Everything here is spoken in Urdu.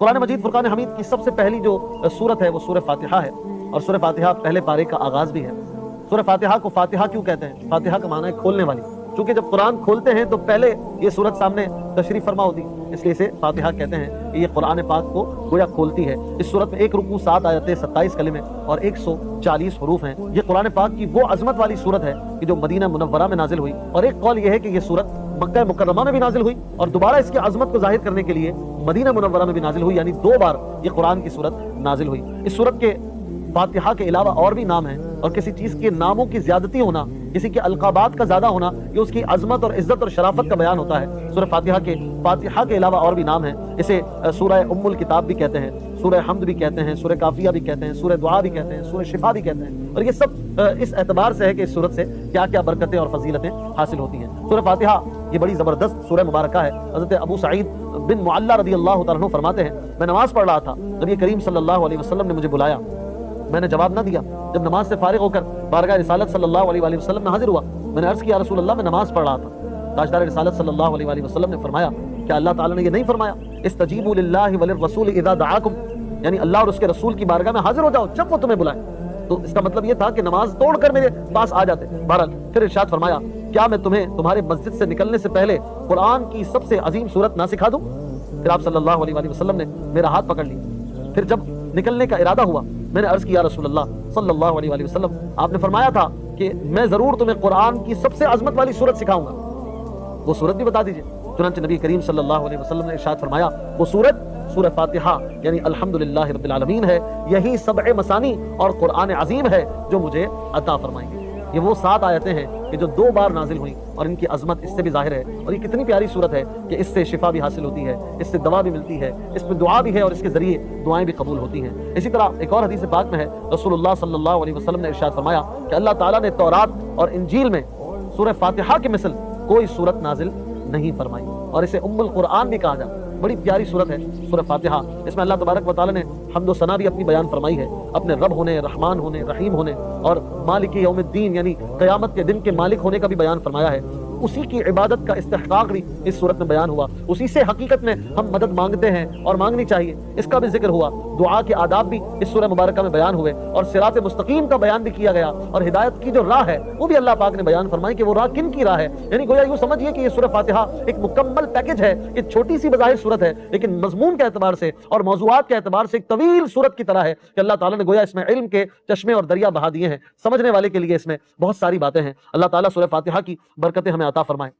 قرآن مجید فرقان حمید کی سب سے پہلی جو سورت ہے وہ سورہ فاتحہ ہے، اور سورہ فاتحہ پہلے پارے کا آغاز بھی ہے۔ سورہ فاتحہ کو فاتحہ کیوں کہتے ہیں؟ فاتحہ کا معنی ہے کھولنے والی، چونکہ جب قرآن کھولتے ہیں تو پہلے یہ سورت سامنے تشریف فرما ہوتی ہے، اس لیے اسے فاتحہ کہتے ہیں کہ یہ قرآن پاک کو گویا کھولتی ہے۔ اس سورت میں 1 رکوع 7 آیتیں 27 کلمے اور 140 حروف ہیں۔ یہ قرآن پاک کی وہ عظمت والی سورت ہے کہ جو مدینہ منورہ میں نازل ہوئی، اور ایک قول یہ ہے کہ یہ سورت مکہ مکرمہ میں بھی نازل ہوئی اور دوبارہ اس کی عظمت کو ظاہر کرنے کے لیے مدینہ منورہ میں بھی نازل ہوئی، یعنی 2 بار یہ قرآن کی سورت نازل ہوئی۔ اس سورت کے فاتحہ کے علاوہ اور بھی نام ہیں، اور کسی چیز کے ناموں کی زیادتی ہونا، کسی کے القابات کا زیادہ ہونا، یہ اس کی عظمت اور عزت اور شرافت کا بیان ہوتا ہے۔ سورہ فاتحہ کے علاوہ اور بھی نام ہیں، اسے سورہ ام الکتاب بھی کہتے ہیں، سورہ حمد بھی کہتے ہیں، سورہ کافیہ بھی کہتے ہیں، سورہ دعا بھی کہتے ہیں، سورہ شفا بھی کہتے ہیں، اور یہ سب اس اعتبار سے ہے کہ اس سورت سے کیا کیا برکتیں اور فضیلتیں حاصل ہوتی ہیں۔ سورہ فاتحہ یہ بڑی زبردست سورہ مبارکہ ہے۔ حضرت ابو سعید بن معلہ رضی اللہ تعالیٰ عنہ فرماتے ہیں، میں نماز پڑھ رہا تھا، نبی کریم صلی اللہ علیہ وسلم نے مجھے بلایا، میں نے جواب نہ دیا۔ جب نماز سے فارغ ہو کر بارگاہ رسالت صلی اللہ علیہ وسلم میں حاضر ہوا، میں نے عرض کیا رسول اللہ میں نماز پڑھ رہا تھا۔ تاجدار رسالت صلی اللہ علیہ وسلم نے فرمایا، کیا اللہ تعالیٰ نے یہ نہیں فرمایا استجیبوا للہ وللرسول اذا دعاکم، یعنی اللہ اور اس کے رسول کی بارگاہ میں حاضر ہو جاؤ جب وہ تمہیں بلائے؟ تو اس کا مطلب یہ تھا کہ نماز توڑ کر میرے پاس آ جاتے۔ بہرحال پھر ارشاد فرمایا، کیا میں تمہیں تمہارے مسجد سے نکلنے سے پہلے قرآن کی سب سے عظیم سورت نہ سکھا دوں؟ پھر آپ صلی اللہ علیہ وسلم نے میرا ہاتھ پکڑ لیا۔ پھر جب نکلنے کا ارادہ ہوا، میں نے عرض کیا رسول اللہ صلی اللہ علیہ وسلم، آپ نے فرمایا تھا کہ میں ضرور تمہیں قرآن کی سب سے عظمت والی سورت سکھاؤں گا، وہ سورت بھی بتا دیجئے۔ چنانچہ نبی کریم صلی اللہ علیہ وسلم نے ارشاد فرمایا، وہ سورت سورہ فاتحہ یعنی الحمدللہ رب العالمین ہے، یہی 7 مثانی اور قرآن عظیم ہے جو مجھے عطا فرمائیں گے۔ یہ وہ 7 آیتیں ہیں کہ جو 2 بار نازل ہوئیں، اور ان کی عظمت اس سے بھی ظاہر ہے، اور یہ کتنی پیاری صورت ہے کہ اس سے شفا بھی حاصل ہوتی ہے، اس سے دوا بھی ملتی ہے، اس میں دعا بھی ہے، اور اس کے ذریعے دعائیں بھی قبول ہوتی ہیں۔ اسی طرح ایک اور حدیث پاک میں ہے، رسول اللہ صلی اللہ علیہ وسلم نے ارشاد فرمایا کہ اللہ تعالیٰ نے تورات اور انجیل میں سورہ فاتحہ کے مثل کوئی صورت نازل نہیں فرمائی، اور اسے ام القرآن بھی کہا جاتا ہے۔ بڑی پیاری صورت ہے سورہ فاتحہ، اس میں اللہ تبارک و تعالیٰ نے حمد و ثنا بھی اپنی بیان فرمائی ہے، اپنے رب ہونے، رحمان ہونے، رحیم ہونے، اور مالک یوم الدین یعنی قیامت کے دن کے مالک ہونے کا بھی بیان فرمایا ہے۔ اسی کی عبادت کا استحقاق بھی اس صورت میں بیان ہوا، اسی سے حقیقت میں ہم مدد مانگتے ہیں اور مانگنی چاہیے، اس کا بھی ذکر ہوا۔ دعا کے آداب بھی اس سورہ مبارکہ میں بیان ہوئے، اور صراط مستقیم کا بیان بھی کیا گیا، اور ہدایت کی جو راہ ہے وہ بھی اللہ پاک نے بیان فرمائی کہ وہ راہ کن کی راہ ہے۔ یعنی گویا یوں سمجھیے کہ یہ سورہ فاتحہ ایک مکمل پیکج ہے، یہ چھوٹی سی بظاہر صورت ہے، لیکن مضمون کے اعتبار سے اور موضوعات کے اعتبار سے ایک طویل صورت کی طرح ہے کہ اللہ تعالیٰ نے گویا اس میں علم کے چشمے اور دریا بہا دیے ہیں۔ سمجھنے والے کے لیے اس میں بہت ساری باتیں ہیں۔ اللہ تعالیٰ سورہ فاتحہ کی برکتیں ہمیں عطا فرمائے۔